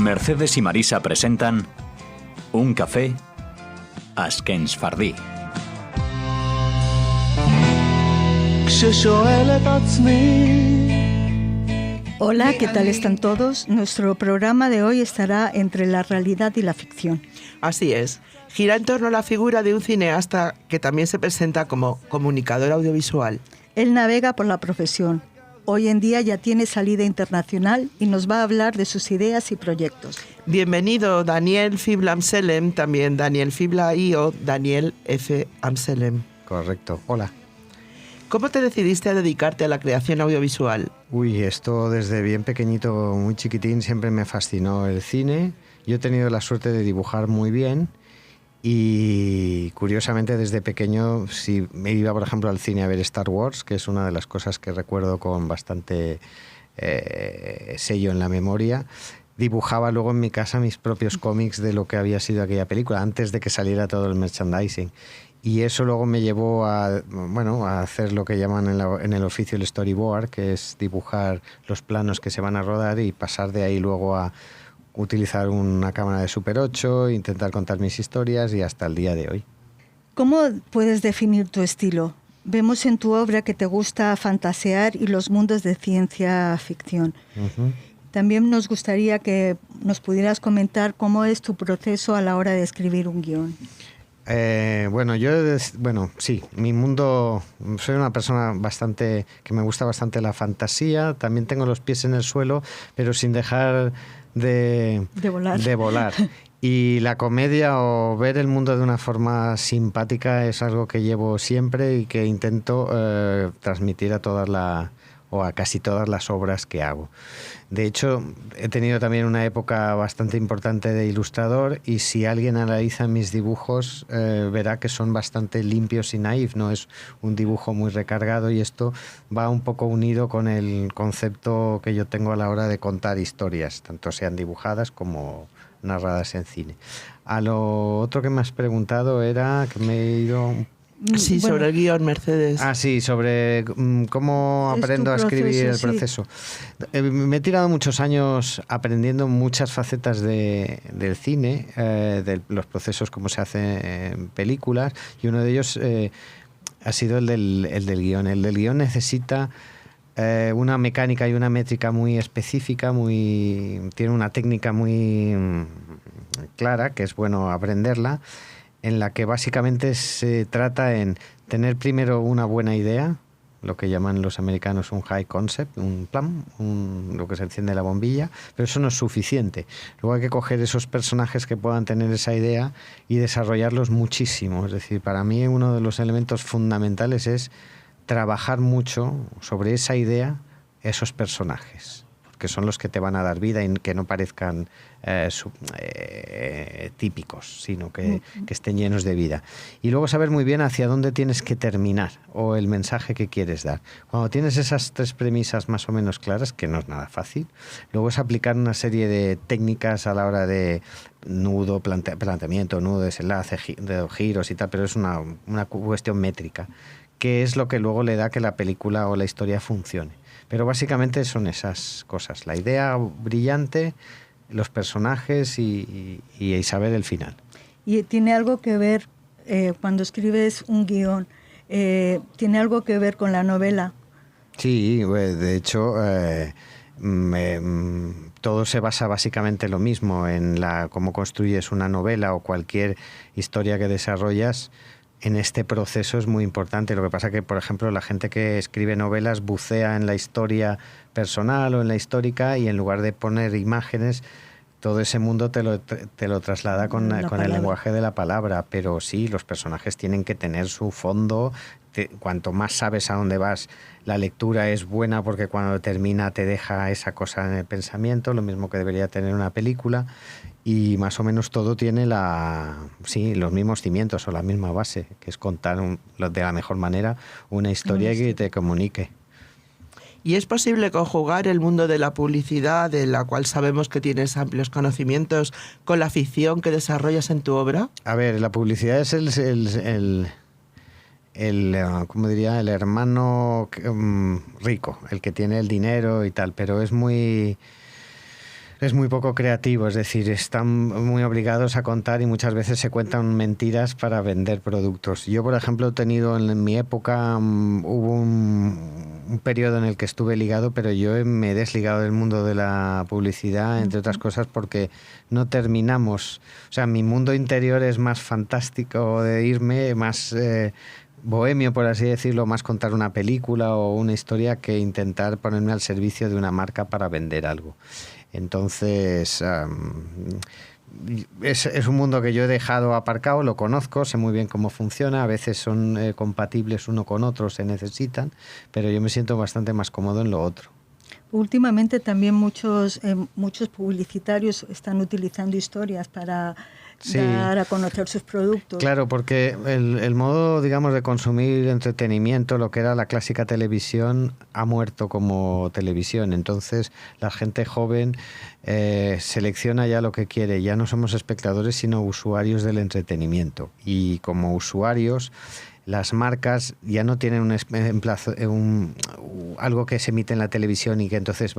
Mercedes y Marisa presentan Un café Asquens Fardí. Hola, ¿qué tal están todos? Nuestro programa de hoy estará entre la realidad y la ficción. Así es. Gira en torno a la figura de un cineasta que también se presenta como comunicador audiovisual. Él navega por la profesión. Hoy en día ya tiene salida internacional y nos va a hablar de sus ideas y proyectos. Bienvenido, Daniel Fibla Amselem, también Daniel Fibla o Daniel F. Amselem. Correcto. Hola. ¿Cómo te decidiste a dedicarte a la creación audiovisual? Esto desde bien pequeñito, muy chiquitín, siempre me fascinó el cine. Yo he tenido la suerte de dibujar muy bien y curiosamente desde pequeño, si me iba por ejemplo al cine a ver Star Wars, que es una de las cosas que recuerdo con bastante sello en la memoria, dibujaba luego en mi casa mis propios cómics de lo que había sido aquella película, antes de que saliera todo el merchandising. Y eso luego me llevó a hacer lo que llaman en el oficio el storyboard, que es dibujar los planos que se van a rodar y pasar de ahí luego a utilizar una cámara de Super 8, intentar contar mis historias y hasta el día de hoy. ¿Cómo puedes definir tu estilo? Vemos en tu obra que te gusta fantasear y los mundos de ciencia ficción. Uh-huh. También nos gustaría que nos pudieras comentar cómo es tu proceso a la hora de escribir un guión. Sí, mi mundo, soy una persona que me gusta bastante la fantasía, también tengo los pies en el suelo, pero sin dejar de volar. Y la comedia o ver el mundo de una forma simpática es algo que llevo siempre y que intento transmitir a casi todas las obras que hago. De hecho, he tenido también una época bastante importante de ilustrador y si alguien analiza mis dibujos verá que son bastante limpios y naif, no es un dibujo muy recargado y esto va un poco unido con el concepto que yo tengo a la hora de contar historias, tanto sean dibujadas como narradas en cine. A lo otro que me has preguntado era que me he ido... Sí, sobre el guión, Mercedes. Sí, sobre cómo aprendo a escribir el proceso. Me he tirado muchos años aprendiendo muchas facetas del cine, de los procesos, cómo se hace en películas, y uno de ellos ha sido el del guión. El del guión necesita una mecánica y una métrica muy específica, tiene una técnica muy clara, que es bueno aprenderla, en la que básicamente se trata en tener primero una buena idea, lo que llaman los americanos un high concept, un plan, lo que se enciende la bombilla, pero eso no es suficiente. Luego hay que coger esos personajes que puedan tener esa idea y desarrollarlos muchísimo. Es decir, para mí uno de los elementos fundamentales es trabajar mucho sobre esa idea, esos personajes, que son los que te van a dar vida y que no parezcan típicos, sino que estén llenos de vida. Y luego saber muy bien hacia dónde tienes que terminar o el mensaje que quieres dar. Cuando tienes esas tres premisas más o menos claras, que no es nada fácil, luego es aplicar una serie de técnicas a la hora de nudo, planteamiento, nudo, desenlace, giros y tal, pero es una cuestión métrica, que es lo que luego le da que la película o la historia funcione. Pero básicamente son esas cosas, la idea brillante, los personajes y saber el final. ¿Y tiene algo que ver, cuando escribes un guión, tiene algo que ver con la novela? Sí, de hecho, todo se basa básicamente en lo mismo, en cómo construyes una novela o cualquier historia que desarrollas. En este proceso es muy importante. Lo que pasa que, por ejemplo, la gente que escribe novelas bucea en la historia personal o en la histórica y en lugar de poner imágenes, todo ese mundo te lo traslada con el lenguaje de la palabra. Pero sí, los personajes tienen que tener su fondo. Cuanto más sabes a dónde vas, la lectura es buena porque cuando termina te deja esa cosa en el pensamiento, lo mismo que debería tener una película. Y más o menos todo tiene los mismos cimientos o la misma base, que es contar de la mejor manera una historia que te comunique. ¿Y es posible conjugar el mundo de la publicidad, de la cual sabemos que tienes amplios conocimientos, con la ficción que desarrollas en tu obra? A ver, la publicidad es el hermano rico, el que tiene el dinero y tal, pero es muy Es muy poco creativo, es decir, están muy obligados a contar y muchas veces se cuentan mentiras para vender productos. Yo, por ejemplo, he tenido en mi época, hubo un periodo en el que estuve ligado, pero yo me he desligado del mundo de la publicidad, entre otras cosas, porque no terminamos. O sea, mi mundo interior es más fantástico de irme, más bohemio, por así decirlo, más contar una película o una historia que intentar ponerme al servicio de una marca para vender algo. Entonces, es un mundo que yo he dejado aparcado, lo conozco, sé muy bien cómo funciona, a veces son compatibles uno con otro, se necesitan, pero yo me siento bastante más cómodo en lo otro. Últimamente también muchos publicitarios están utilizando historias para dar a conocer sus productos. Claro, porque el modo, digamos, de consumir entretenimiento, lo que era la clásica televisión, ha muerto como televisión. Entonces, la gente joven selecciona ya lo que quiere. Ya no somos espectadores, sino usuarios del entretenimiento. Y como usuarios, las marcas ya no tienen algo que se emite en la televisión y que entonces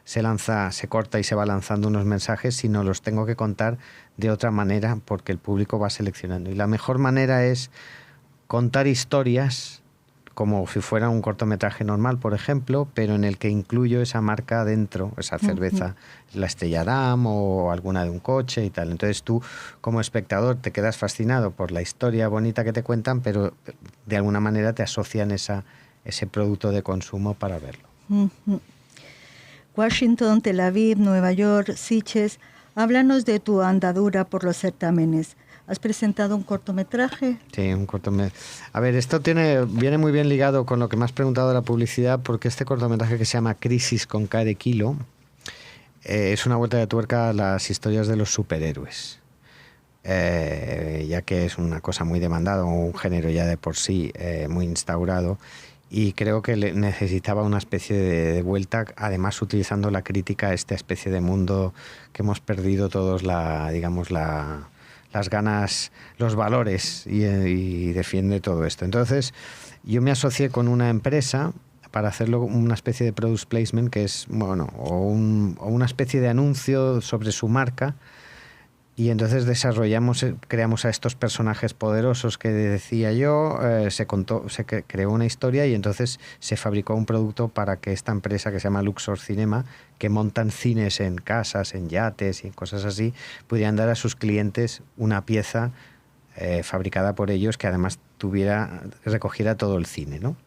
se corta y se va lanzando unos mensajes, sino los tengo que contar de otra manera porque el público va seleccionando. Y la mejor manera es contar historias como si fuera un cortometraje normal, por ejemplo, pero en el que incluyo esa marca dentro, esa cerveza, la Estrella Damm o alguna de un coche y tal. Entonces tú, como espectador, te quedas fascinado por la historia bonita que te cuentan, pero de alguna manera te asocian ese producto de consumo para verlo. Washington, Tel Aviv, Nueva York, Sitges. Háblanos de tu andadura por los certámenes. ¿Has presentado un cortometraje? Sí, un cortometraje. A ver, esto viene muy bien ligado con lo que me has preguntado de la publicidad, porque este cortometraje que se llama Crisis con K de kilo es una vuelta de tuerca a las historias de los superhéroes. Ya que es una cosa muy demandada, un género ya de por sí muy instaurado, y creo que necesitaba una especie de vuelta, además utilizando la crítica a esta especie de mundo que hemos perdido todos, las ganas, los valores, y defiende todo esto. Entonces, yo me asocié con una empresa para hacerlo una especie de product placement, que es, o una especie de anuncio sobre su marca, y entonces creamos a estos personajes poderosos que decía yo, se creó una historia y entonces se fabricó un producto para que esta empresa que se llama Luxor Cinema, que montan cines en casas, en yates y cosas así, pudieran dar a sus clientes una pieza fabricada por ellos que además recogiera todo el cine, ¿no?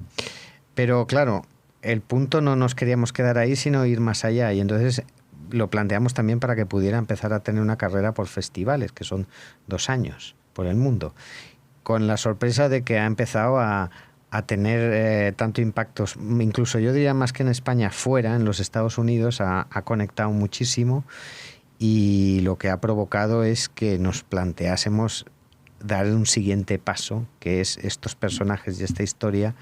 Pero claro, el punto no nos queríamos quedar ahí, sino ir más allá, y entonces lo planteamos también para que pudiera empezar a tener una carrera por festivales, que son 2 años por el mundo, con la sorpresa de que ha empezado a tener tanto impactos, incluso yo diría más que en España, fuera, en los Estados Unidos, ha conectado muchísimo, y lo que ha provocado es que nos planteásemos dar un siguiente paso, que es estos personajes y esta historia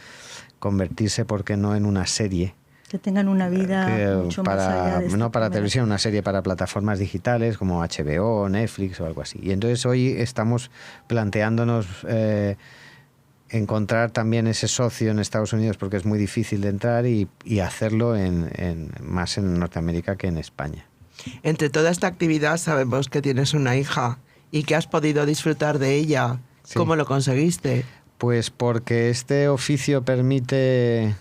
convertirse, ¿por qué no?, en una serie. Que tengan una vida mucho más allá de no para televisión, una serie para plataformas digitales como HBO, Netflix o algo así. Y entonces hoy estamos planteándonos encontrar también ese socio en Estados Unidos, porque es muy difícil de entrar, y hacerlo más en Norteamérica que en España. Entre toda esta actividad sabemos que tienes una hija y que has podido disfrutar de ella. Sí. ¿Cómo lo conseguiste? Pues porque este oficio permite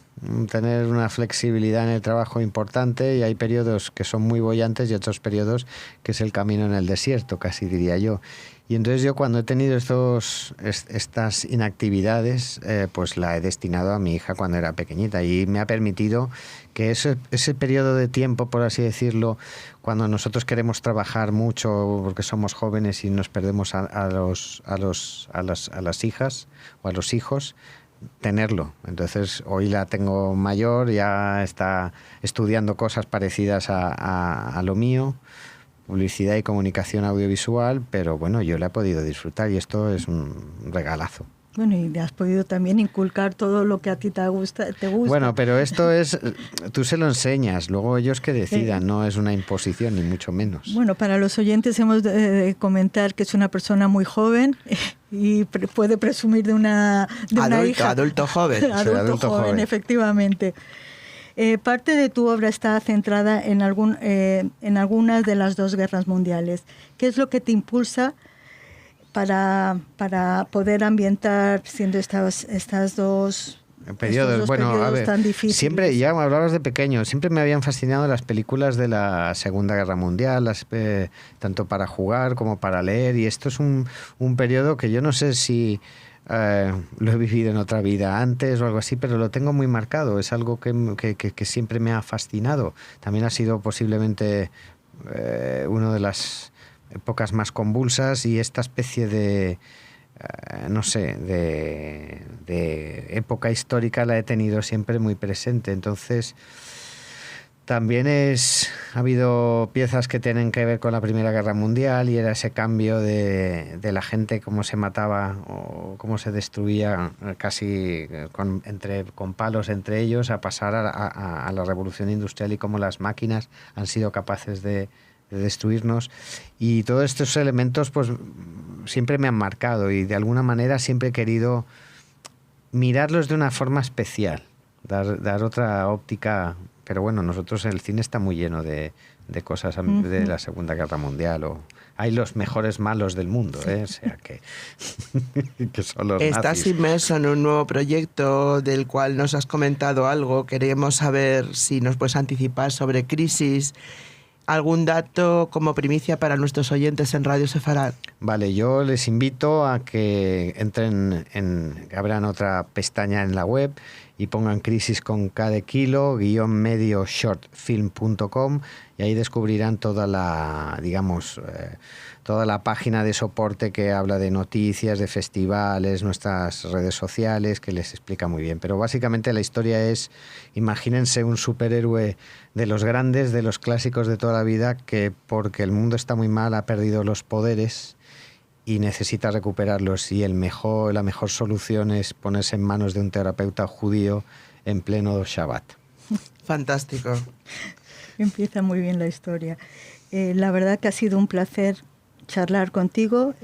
tener una flexibilidad en el trabajo importante, y hay periodos que son muy bollantes y otros periodos que es el camino en el desierto, casi diría yo. Y entonces yo, cuando he tenido estas inactividades, pues la he destinado a mi hija cuando era pequeñita, y me ha permitido que ese periodo de tiempo, por así decirlo, cuando nosotros queremos trabajar mucho porque somos jóvenes y nos perdemos a las hijas o a los hijos, tenerlo. Entonces hoy la tengo mayor, ya está estudiando cosas parecidas a lo mío, publicidad y comunicación audiovisual, pero bueno, yo la he podido disfrutar y esto es un regalazo. Bueno, y le has podido también inculcar todo lo que a ti te gusta. Bueno, pero esto tú se lo enseñas, luego ellos que decidan, no es una imposición ni mucho menos. Bueno, para los oyentes hemos de comentar que es una persona muy joven y puede presumir de una hija. Adulto joven. Adulto joven, efectivamente. Parte de tu obra está centrada en algunas de las dos guerras mundiales. ¿Qué es lo que te impulsa para poder ambientar siendo estas dos periodos? Bueno, a ver, tan difíciles? Siempre, ya hablabas de pequeño, siempre me habían fascinado las películas de la Segunda Guerra Mundial, tanto para jugar como para leer, y esto es un periodo que yo no sé si lo he vivido en otra vida antes o algo así, pero lo tengo muy marcado, es algo que siempre me ha fascinado. También ha sido posiblemente una de las épocas más convulsas, y esta especie de no sé, de época histórica la he tenido siempre muy presente. Entonces, también ha habido piezas que tienen que ver con la Primera Guerra Mundial, y era ese cambio de la gente, cómo se mataba o cómo se destruía casi con palos entre ellos, a pasar a la Revolución Industrial, y cómo las máquinas han sido capaces de destruirnos. Y todos estos elementos pues siempre me han marcado, y de alguna manera siempre he querido mirarlos de una forma especial, dar otra óptica. Pero bueno, nosotros, el cine está muy lleno de cosas de la Segunda Guerra Mundial, o hay los mejores malos del mundo, o sea que son los Estás nazis. inmerso en un nuevo proyecto del cual nos has comentado algo. Queremos saber si nos puedes anticipar sobre Crisis. ¿Algún dato como primicia para nuestros oyentes en Radio Sefarad? Vale, yo les invito a que entren abran otra pestaña en la web y pongan Crisis con K de kilo, _medio shortfilm.com, y ahí descubrirán toda la, digamos, toda la página de soporte que habla de noticias, de festivales, nuestras redes sociales, que les explica muy bien. Pero básicamente la historia es, imagínense un superhéroe de los grandes, de los clásicos de toda la vida, que porque el mundo está muy mal ha perdido los poderes y necesita recuperarlos, y la mejor solución es ponerse en manos de un terapeuta judío en pleno Shabbat. Fantástico. Empieza muy bien la historia. La verdad que ha sido un placer charlar contigo.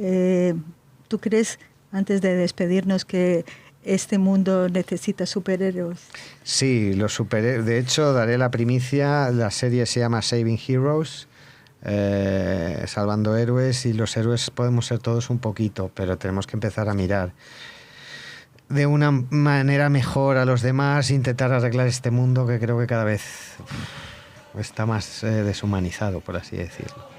¿Tú crees, antes de despedirnos, que este mundo necesita superhéroes? Sí, los superhéroes. De hecho, daré la primicia. La serie se llama Saving Heroes, salvando héroes, y los héroes podemos ser todos un poquito, pero tenemos que empezar a mirar de una manera mejor a los demás, intentar arreglar este mundo que creo que cada vez está más deshumanizado, por así decirlo.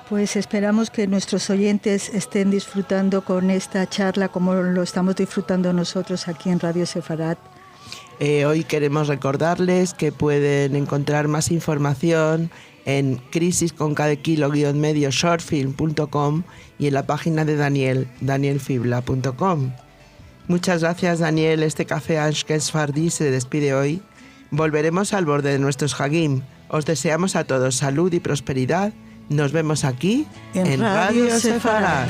Pues esperamos que nuestros oyentes estén disfrutando con esta charla como lo estamos disfrutando nosotros aquí en Radio Sefarad. Hoy queremos recordarles que pueden encontrar más información en Crisis con K de kilo _medio shortfilm.com, y en la página de Daniel, danielfibla.com. Muchas gracias, Daniel. Este café Ashkenaz Fardí se despide hoy. Volveremos al borde de nuestros Hagim. Os deseamos a todos salud y prosperidad. Nos vemos aquí en Radio Sefarad.